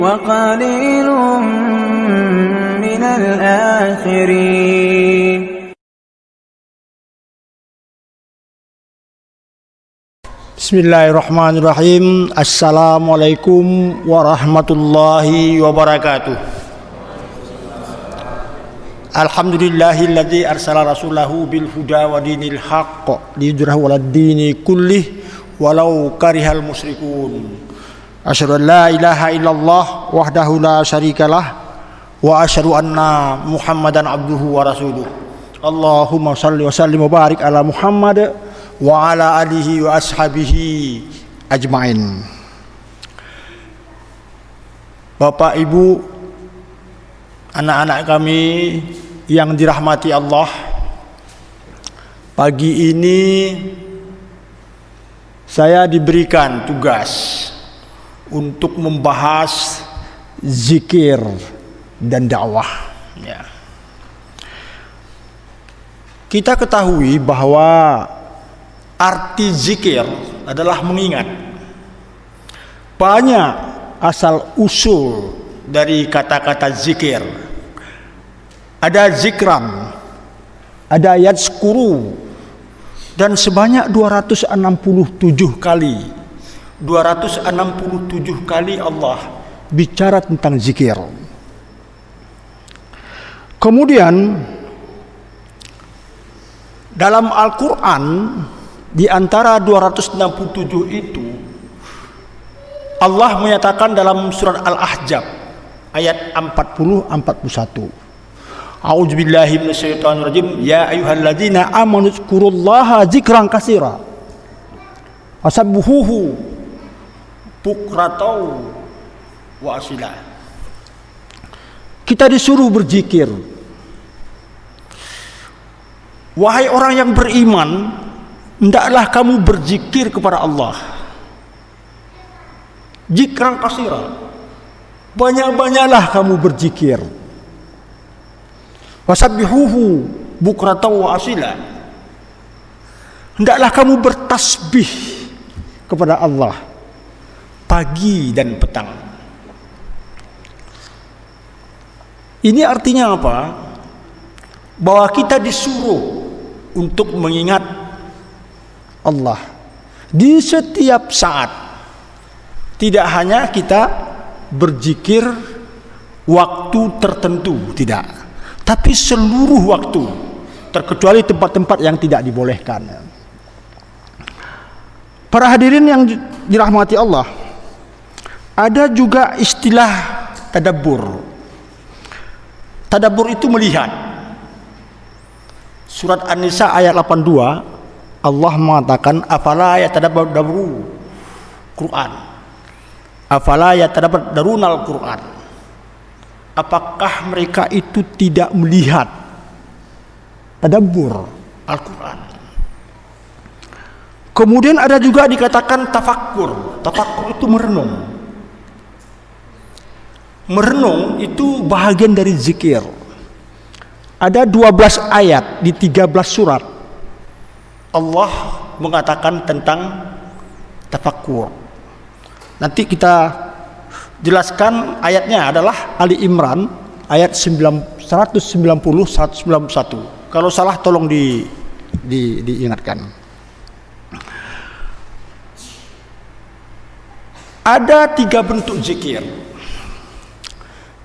وقليل من الآخرين. Bismillahirrahmanirrahim. Assalamualaikum warahmatullahi wabarakatuh. Alhamdulillahilladzi arsala rasulahu bil huda wa dinil haqq liyudhhirahu 'alad dini kullih walau karihal musyrikun. Asyhadu an la ilaha illallah wahdahu la syarikalah wa asyhadu anna Muhammadan abduhu wa rasuluh. Allahumma shalli wa sallim wa barik ala Muhammad wa ala alihi wa ashabihi ajmain. Bapak, Ibu, anak-anak kami yang dirahmati Allah, pagi ini saya diberikan tugas untuk membahas zikir dan dakwah. Ya. Kita ketahui bahwa arti zikir adalah mengingat. Banyak asal usul dari kata-kata zikir. Ada zikran, ada yadskuru, dan sebanyak 267 kali Allah bicara tentang zikir. Kemudian dalam Al-Quran, di antara 267 itu, Allah menyatakan dalam surat Al-Ahzab ayat 40-41, A'udzubillahi minasyaitonirrajim, ya ayyuhalladzina amanu dzkurullaha dzikran katsira wasabbihuhu bukratan wa asila. Kita disuruh berzikir. Wahai orang yang beriman, hendaklah kamu berzikir kepada Allah. Dzikran katsira, banyak-banyaklah kamu berzikir. Wasabbihuhu bukratan wa asila, hendaklah kamu bertasbih kepada Allah pagi dan petang. Ini artinya apa? Bahwa kita disuruh untuk mengingat Allah di setiap saat. Tidak hanya kita berzikir waktu tertentu, tidak, tapi seluruh waktu, terkecuali tempat-tempat yang tidak dibolehkan. Para hadirin yang dirahmati Allah, ada juga istilah tadabbur. Tadabbur itu melihat. Surat An-Nisa ayat 82, Allah mengatakan, afala yatadabbaru Quran, afala yatadabbarunal Quran. Apakah mereka itu tidak melihat tadabbur Al-Quran? Kemudian ada juga dikatakan tafakkur. Tafakkur itu merenung. Merenung itu bahagian dari zikir. Ada 12 ayat di 13 surat Allah mengatakan tentang tafakkur. Nanti kita jelaskan ayatnya adalah Ali Imran ayat 190-191. Kalau salah tolong diingatkan. Ada 3 bentuk zikir.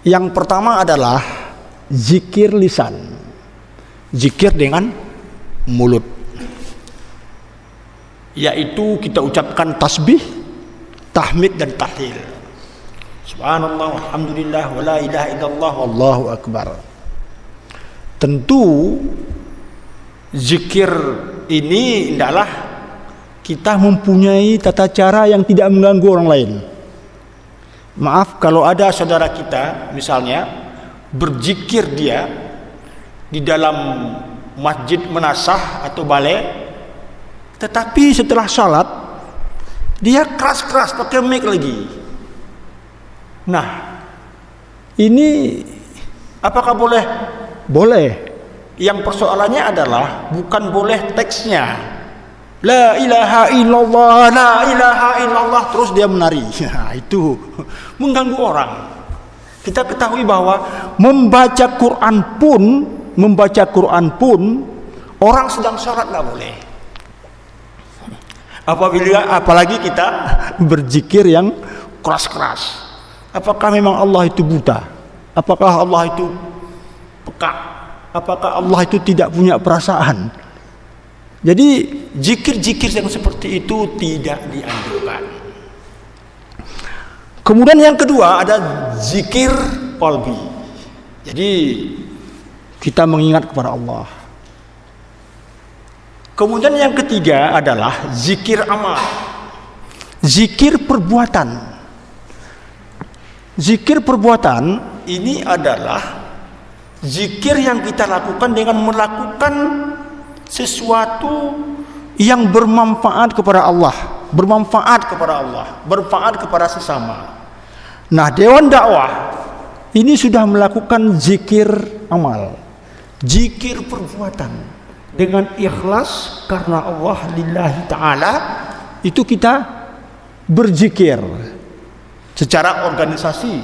Yang pertama adalah zikir lisan, zikir dengan mulut, yaitu kita ucapkan tasbih, tahmid dan tahlil. Subhanallah, alhamdulillah, wa la ilaha illallah, wallahu akbar. Tentu zikir ini adalah kita mempunyai tata cara yang tidak mengganggu orang lain. Maaf kalau ada saudara kita misalnya berzikir dia di dalam masjid menasah atau balai, tetapi setelah salat dia keras-keras pakai mic lagi. Nah, ini apakah boleh? Boleh. Yang persoalannya adalah bukan boleh teksnya, La ilaha illallah, la ilaha illallah, terus dia menari. Nah, itu mengganggu orang. Kita ketahui bahwa membaca Quran pun orang sedang sholat nggak boleh. Apalagi kita berzikir yang keras-keras. Apakah memang Allah itu buta? Apakah Allah itu peka? Apakah Allah itu tidak punya perasaan? Jadi zikir-zikir yang seperti itu tidak dianjurkan. Kemudian yang kedua ada zikir qalbi. Jadi kita mengingat kepada Allah. Kemudian yang ketiga adalah zikir amal. Zikir perbuatan. Zikir perbuatan ini adalah zikir yang kita lakukan dengan melakukan sesuatu yang bermanfaat kepada Allah, bermanfaat kepada sesama. Nah, Dewan Dakwah ini sudah melakukan zikir amal, zikir perbuatan dengan ikhlas karena Allah lillahi ta'ala. Itu kita berzikir secara organisasi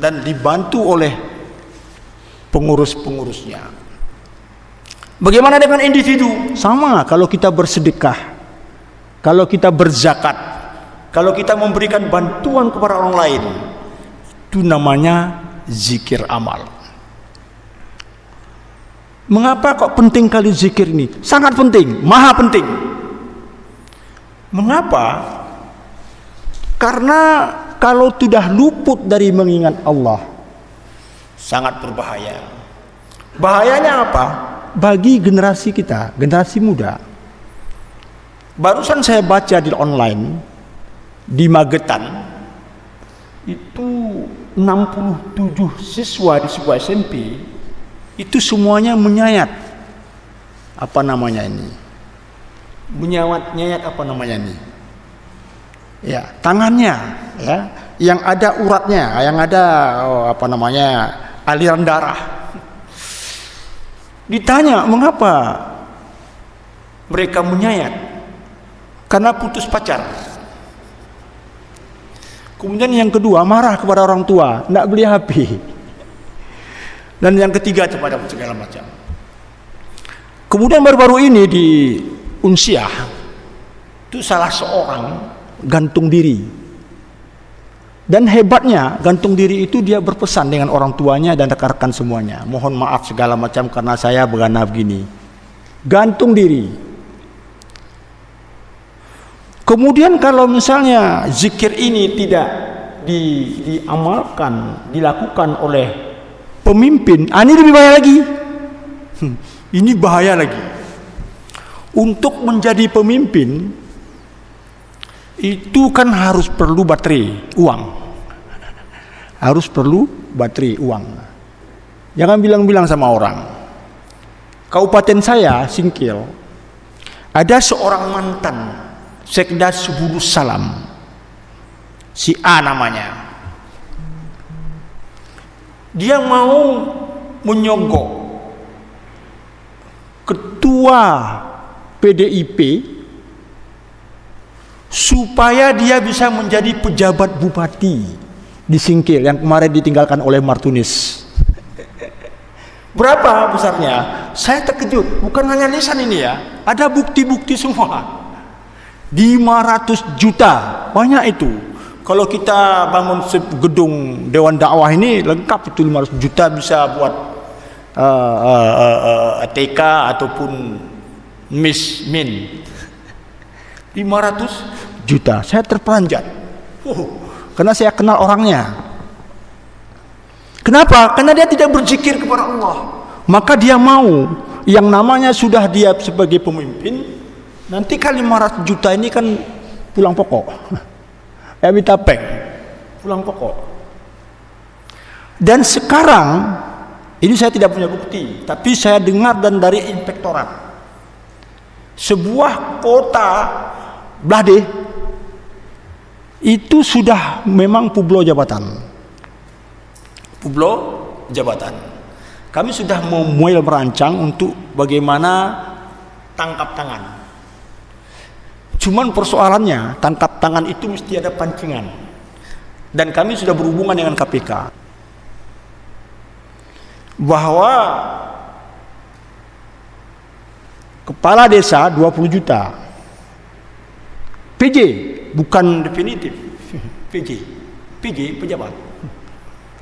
dan dibantu oleh pengurus-pengurusnya. Bagaimana dengan individu? Sama, kalau kita bersedekah, kalau kita berzakat, kalau kita memberikan bantuan kepada orang lain, itu namanya zikir amal. Mengapa kok penting kali zikir ini? Sangat penting, maha penting. Mengapa? Karena kalau sudah luput dari mengingat Allah, sangat berbahaya. Bahayanya apa? Bagi generasi kita, generasi muda. Barusan saya baca di online di Magetan, itu 67 siswa di sebuah SMP itu semuanya menyayat apa namanya ini? Nyayat apa namanya ini? Ya, tangannya ya, yang ada uratnya, yang ada aliran darah. Ditanya mengapa mereka menyayat? Karena putus pacar. Kemudian yang kedua, marah kepada orang tua, tidak beli HP. Dan yang ketiga segala macam. Kemudian baru-baru ini di Unsiah itu salah seorang gantung diri. Dan hebatnya gantung diri itu dia berpesan dengan orang tuanya dan rekan-rekan semuanya, mohon maaf segala macam karena saya begini. Gantung diri. Kemudian kalau misalnya zikir ini tidak diamalkan, dilakukan oleh pemimpin, ini lebih bahaya lagi. Ini bahaya lagi. Untuk menjadi pemimpin itu kan harus perlu baterai uang. Harus perlu baterai uang. Jangan bilang-bilang sama orang. Kabupaten saya, Singkil, ada seorang mantan Sekda Subulus Salam, si A namanya. Dia mau menyogok ketua PDIP supaya dia bisa menjadi pejabat bupati di Singkil yang kemarin ditinggalkan oleh Martunis. Berapa besarnya? Saya terkejut. Bukan hanya lisan ini ya, ada bukti-bukti semua. 500 juta, banyak itu. Kalau kita bangun gedung Dewan Dakwah ini lengkap itu 500 juta bisa buat TK ataupun min 500 juta. Saya terperanjat. Karena saya kenal orangnya. Kenapa? Karena dia tidak berzikir kepada Allah. Maka dia mau yang namanya sudah dia sebagai pemimpin, nanti kali 500 juta ini kan pulang pokok. Minta peng, pulang pokok. Dan sekarang ini saya tidak punya bukti, tapi saya dengar dan dari inspektorat, sebuah kota Blade itu sudah memang Publo jabatan. Kami sudah mulai merancang untuk bagaimana tangkap tangan. Cuman persoalannya, tangkap tangan itu mesti ada pancingan. Dan kami sudah berhubungan dengan KPK bahwa kepala desa 20 juta. PJ, bukan definitif. PJ pejabat.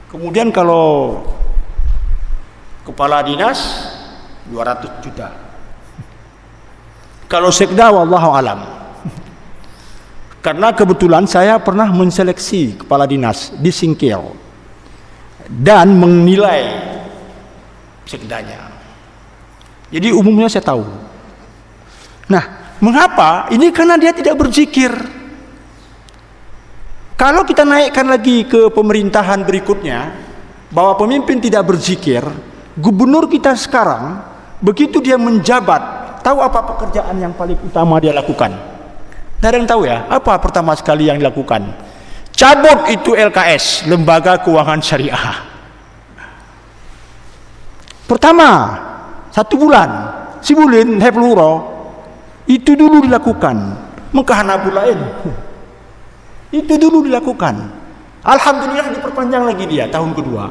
Kemudian kalau kepala dinas 200 juta. Kalau sekda wallahu alam. Karena kebetulan saya pernah menseleksi kepala dinas di Singkil dan menilai sekdanya. Jadi umumnya saya tahu. Nah, mengapa? Ini karena dia tidak berzikir. Kalau kita naikkan lagi ke pemerintahan berikutnya, bahwa pemimpin tidak berzikir, gubernur kita sekarang, begitu dia menjabat, tahu apa pekerjaan yang paling utama dia lakukan? Tidak ada yang tahu ya, apa pertama sekali yang dilakukan? Cabut itu LKS, Lembaga Keuangan Syariah. Pertama, 1 bulan, sibulin, hepeluro, itu dulu dilakukan. Mengkahana lain. Itu dulu dilakukan. Alhamdulillah diperpanjang lagi dia tahun kedua.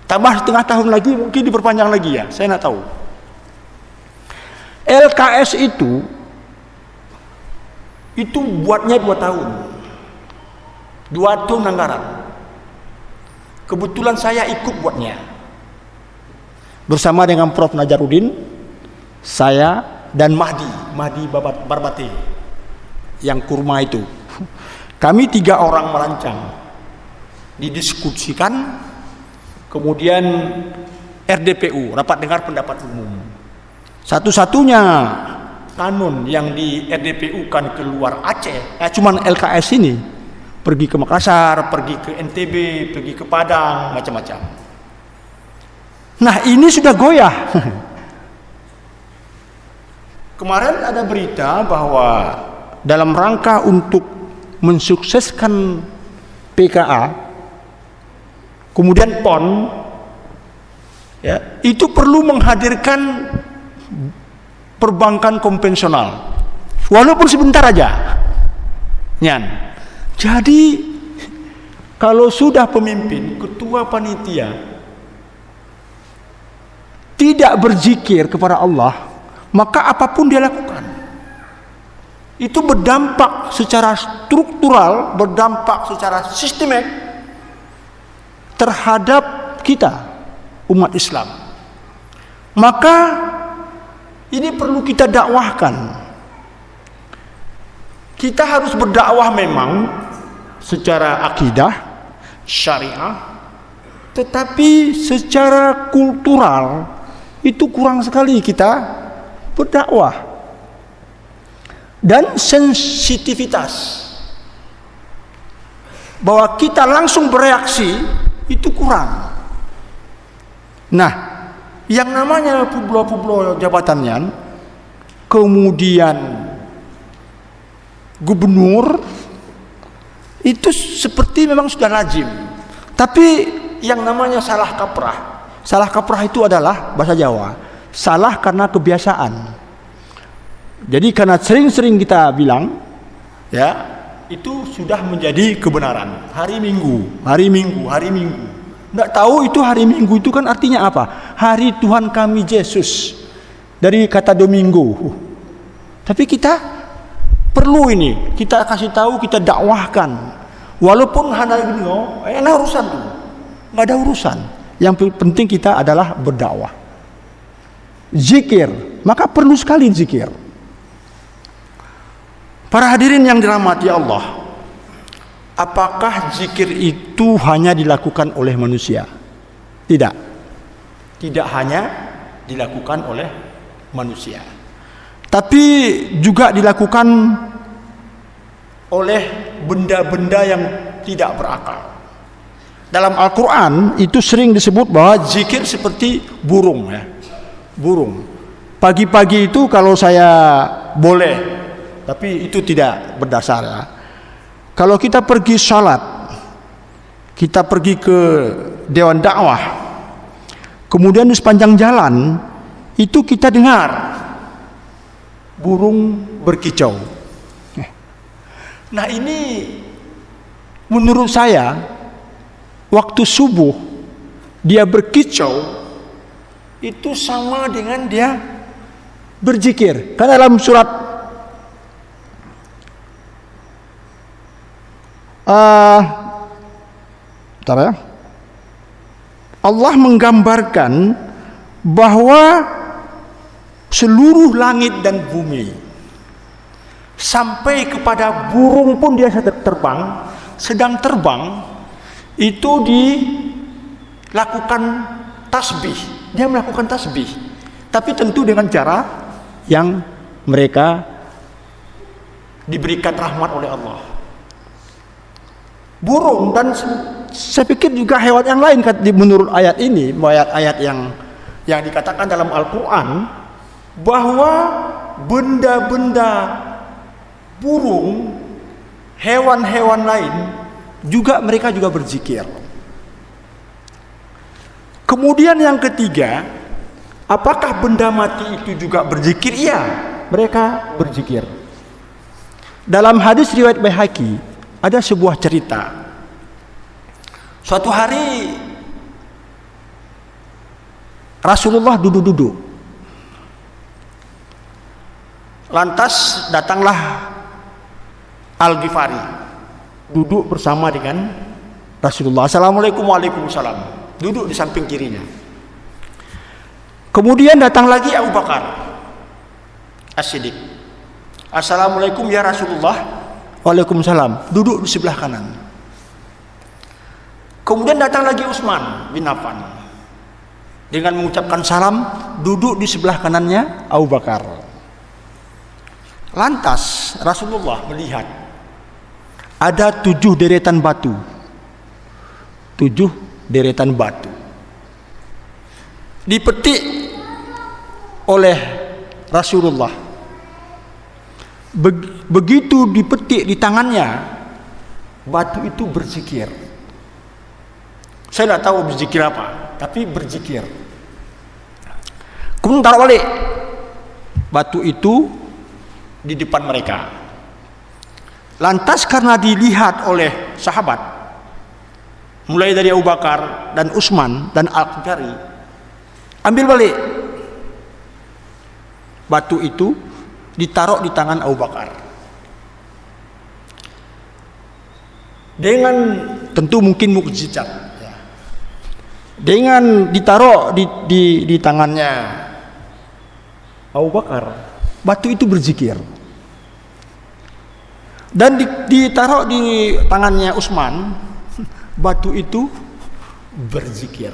Tambah setengah tahun lagi mungkin diperpanjang lagi ya, saya tidak tahu. LKS itu buatnya 2 tahun. 2 tahun anggaran. Kebetulan saya ikut buatnya. Bersama dengan Prof. Najarudin, saya dan Mahdi Barbati yang kurma itu. Kami 3 orang merancang. Didiskusikan, kemudian RDPU, rapat dengar pendapat umum. Satu-satunya kanun yang di RDPU kan keluar Aceh, cuman LKS ini pergi ke Makassar, pergi ke NTB, pergi ke Padang, macam-macam. Nah, ini sudah goyah. Kemarin ada berita bahwa dalam rangka untuk mensukseskan PKA, kemudian PON, ya, itu perlu menghadirkan perbankan konvensional, walaupun sebentar aja. Nyan. Jadi kalau sudah pemimpin, ketua panitia tidak berzikir kepada Allah, maka apapun dia lakukan itu berdampak secara struktural, berdampak secara sistemik terhadap kita umat Islam. Maka ini perlu kita dakwahkan. Kita harus berdakwah memang secara akidah, syariah, tetapi secara kultural itu kurang sekali kita berdakwah. Dan sensitivitas bahwa kita langsung bereaksi itu kurang. Nah, yang namanya publio jabatannya, kemudian gubernur, itu seperti memang sudah lazim. Tapi yang namanya salah kaprah itu adalah bahasa Jawa, salah karena kebiasaan. Jadi karena sering-sering kita bilang, ya, itu sudah menjadi kebenaran. Hari Minggu. Nggak tahu itu hari Minggu itu kan artinya apa? Hari Tuhan kami Yesus, dari kata Domingo. Tapi kita perlu ini, kita kasih tahu, kita dakwahkan. Walaupun hanya ini, enak urusan tuh, nggak ada urusan. Yang penting kita adalah berdakwah. Zikir, maka perlu sekali zikir. Para hadirin yang dirahmati Allah, apakah zikir itu hanya dilakukan oleh manusia? Tidak. Tidak hanya dilakukan oleh manusia, tapi juga dilakukan oleh benda-benda yang tidak berakal. Dalam Al-Quran itu sering disebut bahwa zikir seperti burung, ya. Burung. Pagi-pagi itu kalau saya boleh, tapi itu tidak berdasar, ya. Kalau kita pergi salat, kita pergi ke Dewan Dakwah, kemudian di sepanjang jalan itu kita dengar burung berkicau. Nah ini menurut saya waktu subuh dia berkicau itu sama dengan dia berzikir. Karena dalam surat Allah menggambarkan bahwa seluruh langit dan bumi sampai kepada burung pun dia sedang terbang itu dilakukan tasbih. Dia melakukan tasbih, tapi tentu dengan cara yang mereka diberikan rahmat oleh Allah. Burung dan saya pikir juga hewan yang lain menurut ayat ini, ayat-ayat yang dikatakan dalam Al-Quran, bahwa benda-benda burung, hewan-hewan lain juga mereka juga berzikir. Kemudian yang ketiga, apakah benda mati itu juga berzikir? Iya, mereka berzikir. Dalam hadis riwayat Baihaqi ada sebuah cerita. Suatu hari Rasulullah duduk-duduk. Lantas datanglah Al-Ghifari duduk bersama dengan Rasulullah. Assalamualaikum, waalaikumsalam. Duduk di samping kirinya. Kemudian datang lagi Abu Bakar As-Siddiq. Assalamualaikum ya Rasulullah. Waalaikumsalam. Duduk di sebelah kanan. Kemudian datang lagi Utsman bin Affan dengan mengucapkan salam, duduk di sebelah kanannya Abu Bakar. Lantas Rasulullah melihat ada 7 deretan batu. 7 deretan batu dipetik oleh Rasulullah. Begitu dipetik di tangannya, batu itu berzikir. Saya tidak tahu berzikir apa, tapi berzikir. Kemudian taruh balik batu itu di depan mereka. Lantas karena dilihat oleh sahabat, mulai dari Abu Bakar dan Utsman dan Al-Ghifari, ambil balik batu itu, ditaruh di tangan Abu Bakar. Dengan tentu mungkin mukjizat, dengan ditaruh di tangannya Abu Bakar, batu itu berzikir. Dan ditaruh di tangannya Utsman, batu itu berzikir.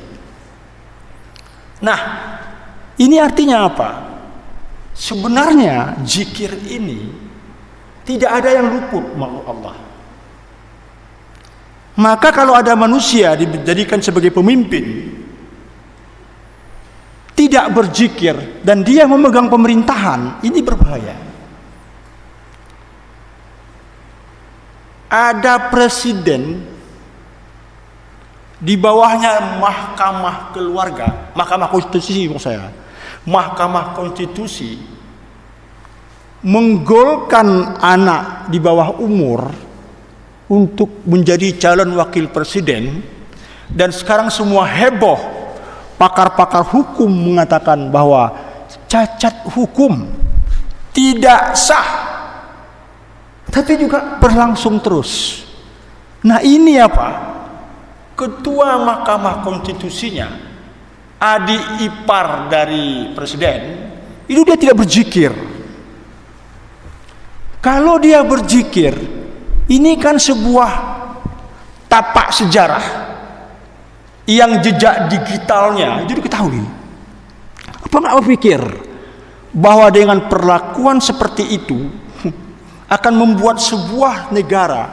Nah, ini artinya apa? Sebenarnya zikir ini tidak ada yang luput makhluk Allah. Maka kalau ada manusia dijadikan sebagai pemimpin, tidak berzikir dan dia memegang pemerintahan, ini berbahaya. Ada presiden, di bawahnya mahkamah keluarga, mahkamah konstitusi maksud saya, mahkamah konstitusi menggolkan anak di bawah umur untuk menjadi calon wakil presiden, dan sekarang semua heboh, pakar-pakar hukum mengatakan bahwa cacat hukum, tidak sah, tapi juga berlangsung terus. Nah ini apa? Ketua Mahkamah Konstitusinya, adik ipar dari presiden, itu dia tidak berzikir. Kalau dia berzikir, ini kan sebuah tapak sejarah yang jejak digitalnya itu diketahui. Apa nggak berpikir bahwa dengan perlakuan seperti itu akan membuat sebuah negara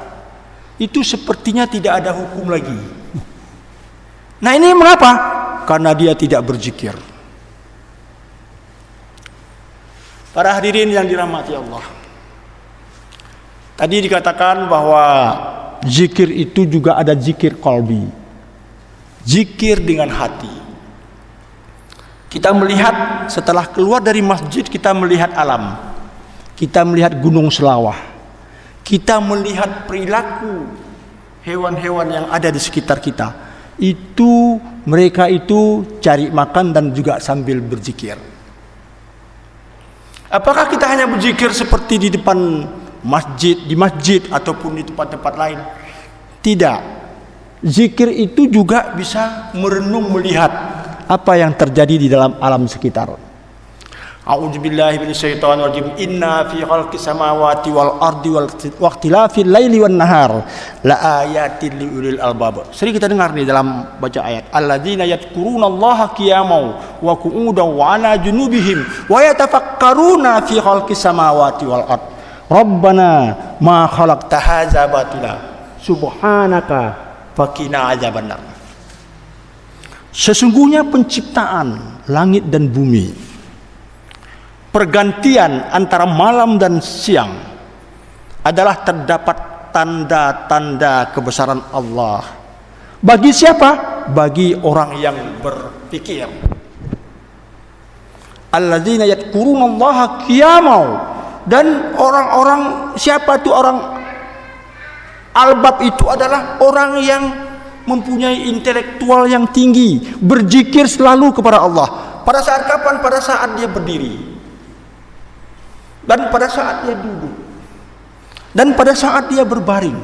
itu sepertinya tidak ada hukum lagi. Nah ini mengapa? Karena dia tidak berzikir. Para hadirin yang dirahmati Allah, tadi dikatakan bahwa zikir itu juga ada zikir qalbi, zikir dengan hati. Kita melihat setelah keluar dari masjid, kita melihat alam, kita melihat gunung Selawah, kita melihat perilaku hewan-hewan yang ada di sekitar kita, itu mereka itu cari makan dan juga sambil berzikir. Apakah kita hanya berzikir seperti di depan masjid, di masjid ataupun di tempat-tempat lain? Tidak. Zikir itu juga bisa merenung melihat apa yang terjadi di dalam alam sekitar. A'udzubillahi minasyaitonirrajim. Inna fi khalqis samawati wal ardi wa ikhtilafil laili wan nahar la ayatin liulil albab. Sering kita dengar nih dalam baca ayat. Alladzina yadhkurunallaha qiyaman wa qu'udan wa 'ala junubihim wa yatafakkaruna fi khalqis samawati wal ard. Rabbana ma khalaqta hadza batila subhanaka faqina adzabannar. Sesungguhnya penciptaan langit dan bumi, pergantian antara malam dan siang adalah terdapat tanda-tanda kebesaran Allah. Bagi siapa? Bagi orang yang berpikir. Alladzina yadhkurunallaha qiyaman, dan orang-orang, siapa itu orang albab? Itu adalah orang yang mempunyai intelektual yang tinggi, berzikir selalu kepada Allah. Pada saat kapan? Pada saat dia berdiri, dan pada saat dia duduk, dan pada saat dia berbaring.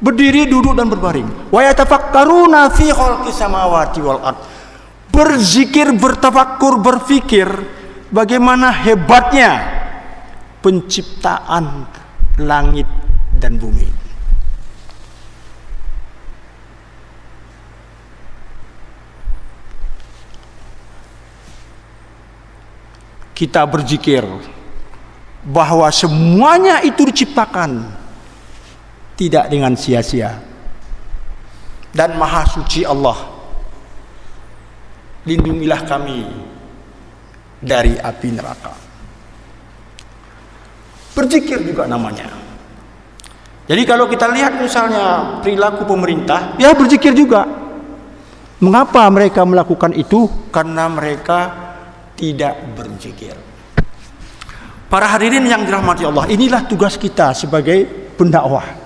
Berdiri, duduk, dan berbaring. Wa yatafakkaruna fi khalqis samawati wal ard. Berzikir, bertafakkur, berfikir bagaimana hebatnya penciptaan langit dan bumi. Kita berzikir bahwa semuanya itu diciptakan tidak dengan sia-sia, dan maha suci Allah, lindungilah kami dari api neraka. Berzikir juga namanya. Jadi kalau kita lihat misalnya perilaku pemerintah, ya berzikir juga. Mengapa mereka melakukan itu? Karena mereka tidak berzikir. Para hadirin yang dirahmati Allah, inilah tugas kita sebagai pendakwah.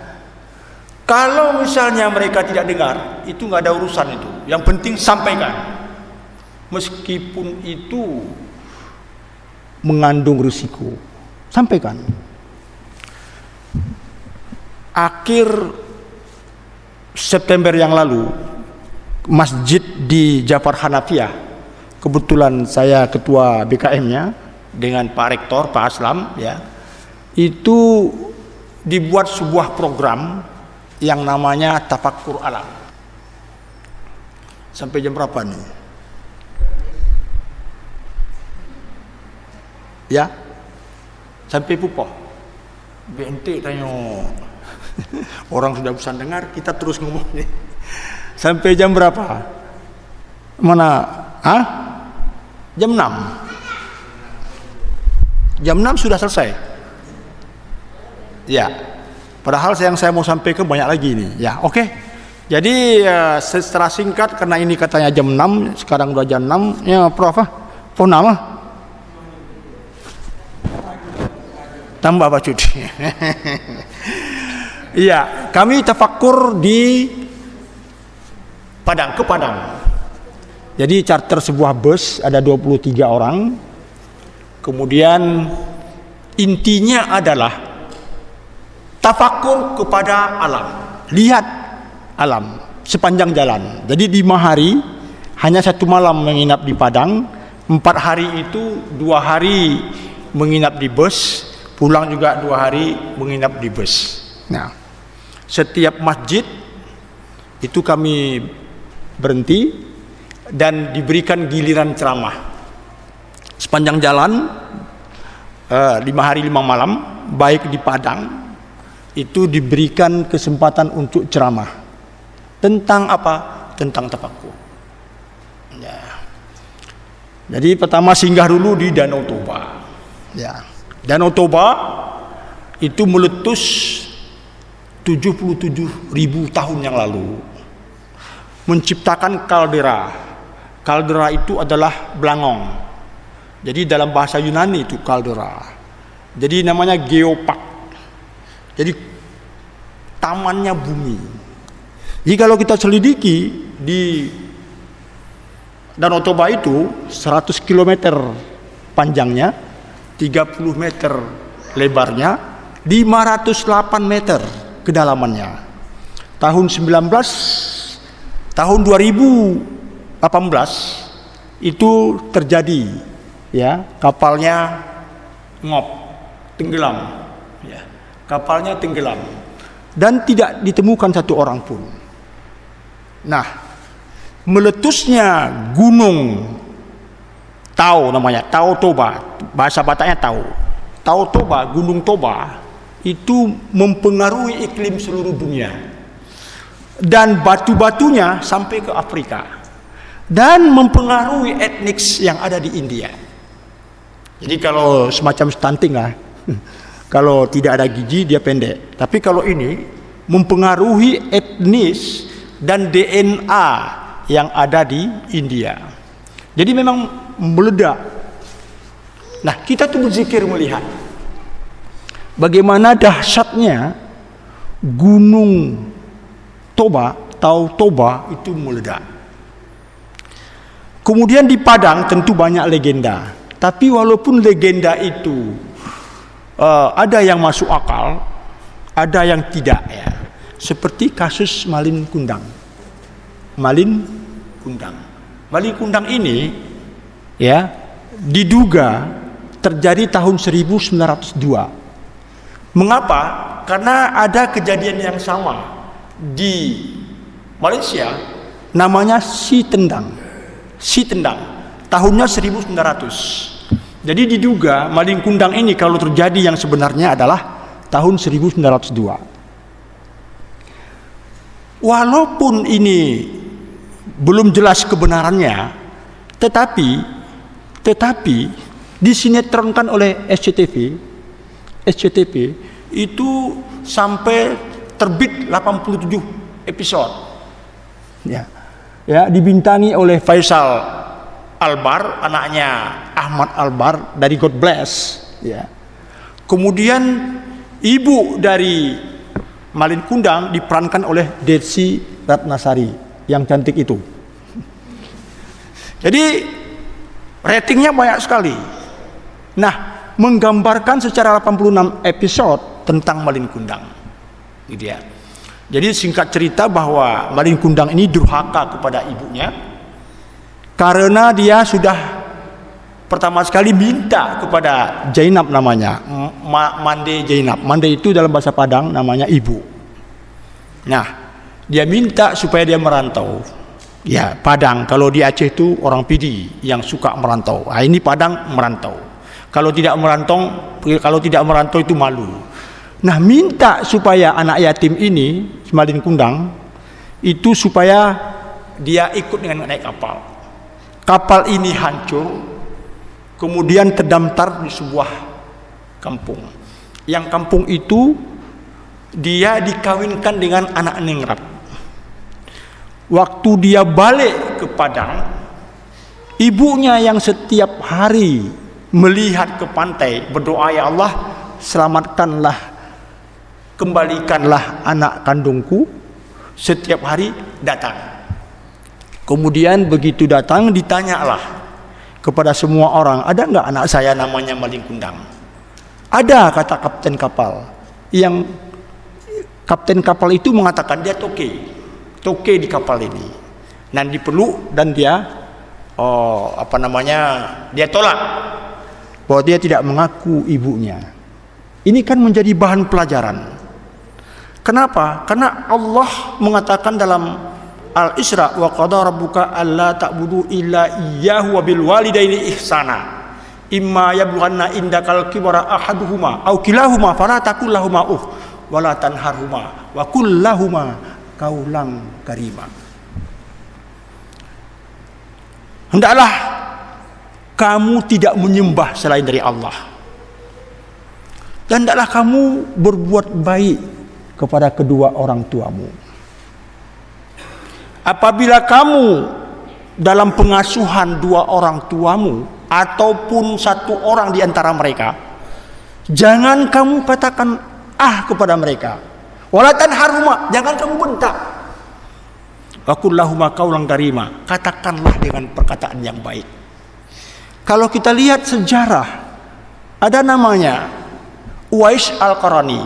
Kalau misalnya mereka tidak dengar, itu nggak ada urusan itu. Yang penting sampaikan, meskipun itu mengandung risiko, sampaikan. Akhir September yang lalu, masjid di Jafar Hanafiyah, kebetulan saya ketua BKM-nya dengan Pak Rektor, Pak Aslam, ya, itu dibuat sebuah program yang namanya Tafakkur Alam. Sampai jam berapa nih? Ya, sampai pupoh. BNT tanya. Orang sudah bisa dengar, kita terus ngomong nih. Sampai jam berapa? Mana? Hah? Jam 6. Jam 6 sudah selesai. Ya. Padahal yang saya mau sampaikan banyak lagi nih. Ya, oke. Jadi secara singkat, karena ini katanya jam 6, sekarang udah jam 6. Ya, Prof. Apa nama? Tambah Pak Cudi. Iya, kami tafakkur di Padang, ke Padang. Jadi charter sebuah bus, ada 23 orang. Kemudian intinya adalah tafakur kepada alam, lihat alam sepanjang jalan. Jadi 5 hari hanya 1 malam menginap di Padang, 4 hari itu 2 hari menginap di bus, pulang juga 2 hari menginap di bus. Nah, setiap masjid itu kami berhenti dan diberikan giliran ceramah sepanjang jalan, 5 hari 5 malam, baik di Padang itu diberikan kesempatan untuk ceramah tentang apa? Tentang tafakkur. Ya. Jadi pertama singgah dulu di Danau Toba. Ya. Danau Toba itu meletus 77.000 tahun yang lalu, menciptakan kaldera. Kaldera itu adalah belangong. Jadi dalam bahasa Yunani itu kaldera. Jadi namanya geopark. Jadi tamannya bumi. Jadi kalau kita selidiki di Danau Toba itu 100 km panjangnya, 30 meter lebarnya, 508 meter kedalamannya. Tahun 2018 itu terjadi, ya, kapalnya tenggelam, ya, kapalnya tenggelam dan tidak ditemukan satu orang pun. Nah, meletusnya gunung Tau, namanya Tau Toba, bahasa Bataknya Tau Toba, Gunung Toba itu mempengaruhi iklim seluruh dunia dan batu-batunya sampai ke Afrika dan mempengaruhi etnis yang ada di India. Jadi kalau semacam stunting lah, kalau tidak ada gigi dia pendek, tapi kalau ini mempengaruhi etnis dan DNA yang ada di India. Jadi memang meledak. Nah, kita tuh berzikir melihat bagaimana dahsyatnya Gunung Toba, Tau Toba itu meledak. Kemudian di Padang tentu banyak legenda, tapi walaupun legenda itu ada yang masuk akal, ada yang tidak, ya. Seperti kasus Malin Kundang. Malin Kundang ini, ya, diduga terjadi tahun 1902. Mengapa? Karena ada kejadian yang sama di Malaysia, namanya Si Tendang, tahunnya 1900. Jadi diduga Malin Kundang ini kalau terjadi yang sebenarnya adalah tahun 1902. Walaupun ini belum jelas kebenarannya, tetapi disinetronkan oleh SCTV itu sampai terbit 87 episode. Ya, dibintangi oleh Faisal Albar, anaknya Ahmad Albar dari God Bless, ya. Kemudian ibu dari Malin Kundang diperankan oleh Desi Ratnasari yang cantik itu. Jadi ratingnya banyak sekali. Nah, menggambarkan secara 86 episode tentang Malin Kundang, gitu ya. Jadi singkat cerita bahwa Malin Kundang ini durhaka kepada ibunya karena dia sudah pertama sekali minta kepada Jainab, namanya Mande Jainab. Mande itu dalam bahasa Padang namanya ibu. Nah, dia minta supaya dia merantau. Ya, Padang. Kalau di Aceh itu orang Pidi yang suka merantau. Nah, ini Padang merantau. Kalau tidak merantau itu malu. Nah, minta supaya anak yatim ini, Malin Kundang, itu supaya dia ikut dengan naik kapal. Kapal ini hancur, kemudian terdampar di sebuah kampung. Yang kampung itu dia dikawinkan dengan anak ningrat. Waktu dia balik ke Padang, ibunya yang setiap hari melihat ke pantai berdoa, ya Allah, selamatkanlah, kembalikanlah anak kandungku, setiap hari datang. Kemudian begitu datang ditanyalah kepada semua orang, ada enggak anak saya namanya Malin Kundang? Ada, kata kapten kapal. Yang kapten kapal itu mengatakan dia toke di kapal ini, dan dipeluk, dan dia dia tolak bahwa dia tidak mengaku ibunya. Ini kan menjadi bahan pelajaran. Kenapa? Karena Allah mengatakan dalam Al-Isra, wa qada rabbuka alla ta'budu illa iyyahu wa bil walidaini ihsana imma yablughanna indakal kibara ahaduhuma aw kilahuma fala taqul lahumā uff wa la tanharhuma wa qul lahumā qawlan karima. Hendaklah kamu tidak menyembah selain dari Allah, dan hendaklah kamu berbuat baik kepada kedua orang tuamu. Apabila kamu dalam pengasuhan dua orang tuamu ataupun satu orang di antara mereka, jangan kamu katakan kepada mereka. Wala tanharhuma, jangan kamu bentak. Wa qul lahuma qaulan karima, katakanlah dengan perkataan yang baik. Kalau kita lihat sejarah, ada namanya Uwais Al-Qarani.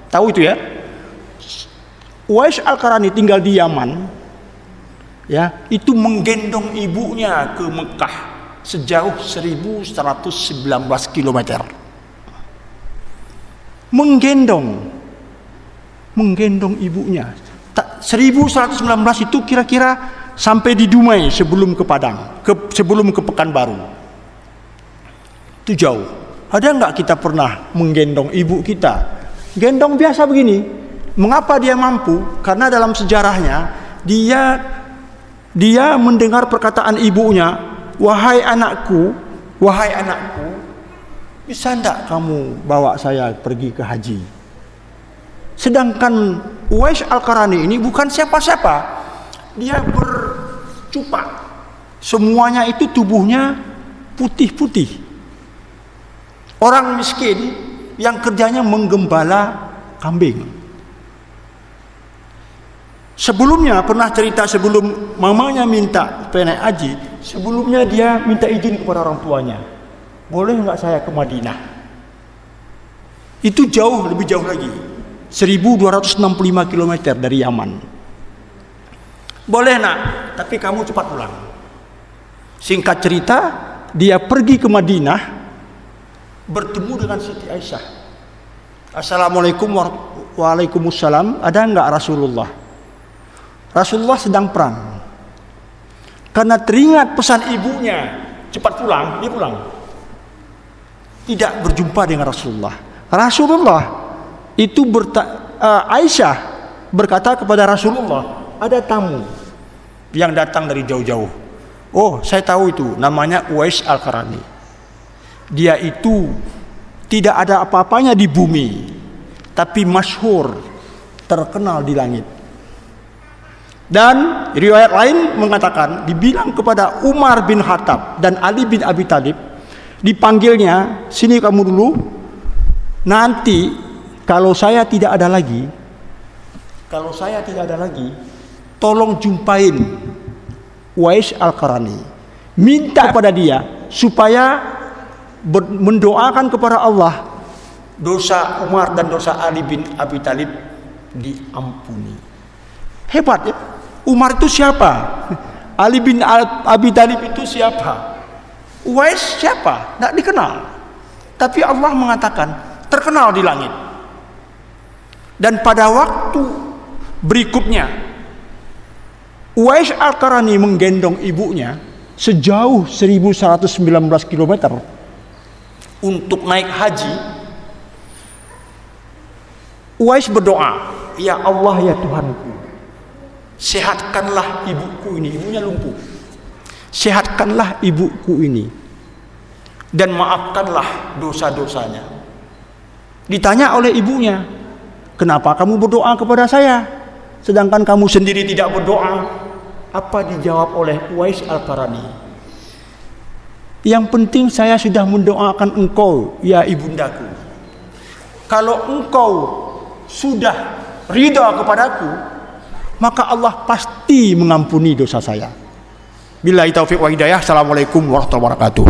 Tahu itu ya? Uwais Al-Qarani tinggal di Yaman. Ya, itu menggendong ibunya ke Mekah sejauh 1119 km. Menggendong ibunya. 1119 itu kira-kira sampai di Dumai sebelum ke Padang, sebelum ke Pekanbaru. Itu jauh. Ada enggak kita pernah menggendong ibu kita? Gendong biasa begini. Mengapa dia mampu? Karena dalam sejarahnya dia mendengar perkataan ibunya, wahai anakku, bisa enggak kamu bawa saya pergi ke haji? Sedangkan Uwais Al-Qarani ini bukan siapa-siapa. Dia bercupak. Semuanya itu tubuhnya putih-putih. Orang miskin yang kerjanya menggembala kambing. Sebelumnya pernah cerita, sebelum mamanya minta naik haji, sebelumnya dia minta izin kepada orang tuanya. Boleh enggak saya ke Madinah? Itu jauh, lebih jauh lagi. 1265 km dari Yaman. Boleh nak, tapi kamu cepat pulang. Singkat cerita, dia pergi ke Madinah, bertemu dengan Siti Aisyah. Assalamualaikum waalaikumsalam. Ada enggak Rasulullah? Rasulullah sedang perang. Karena teringat pesan ibunya, cepat pulang, dia pulang. Tidak berjumpa dengan Rasulullah. Itu Aisyah berkata kepada Rasulullah, ada tamu yang datang dari jauh-jauh. Oh, saya tahu itu, namanya Uwais Al-Qarani. Dia itu tidak ada apa-apanya di bumi, tapi masyhur, terkenal di langit. Dan riwayat lain mengatakan, dibilang kepada Umar bin Khattab dan Ali bin Abi Thalib, dipanggilnya, sini kamu dulu, nanti kalau saya tidak ada lagi, tolong jumpain Uwais Al-Qarani. Minta kepada dia supaya mendoakan kepada Allah dosa Umar dan dosa Ali bin Abi Thalib diampuni. Hebat ya. Umar itu siapa? Ali bin Abi Thalib itu siapa? Uwais siapa? Tidak dikenal. Tapi Allah mengatakan terkenal di langit. Dan pada waktu berikutnya Uwais Al-Qarani menggendong ibunya sejauh 1119 km untuk naik haji. Uwais berdoa, ya Allah ya Tuhanku, sehatkanlah ibuku ini. Ibunya lumpuh. Sehatkanlah ibuku ini dan maafkanlah dosa-dosanya. Ditanya oleh ibunya, kenapa kamu berdoa kepada saya sedangkan kamu sendiri tidak berdoa? Apa dijawab oleh Uwais Al-Qarani? Yang penting saya sudah mendoakan engkau ya ibundaku. Kalau engkau sudah ridha kepadaku, maka Allah pasti mengampuni dosa saya. Billahi taufiq wa hidayah. Assalamualaikum warahmatullahi wabarakatuh.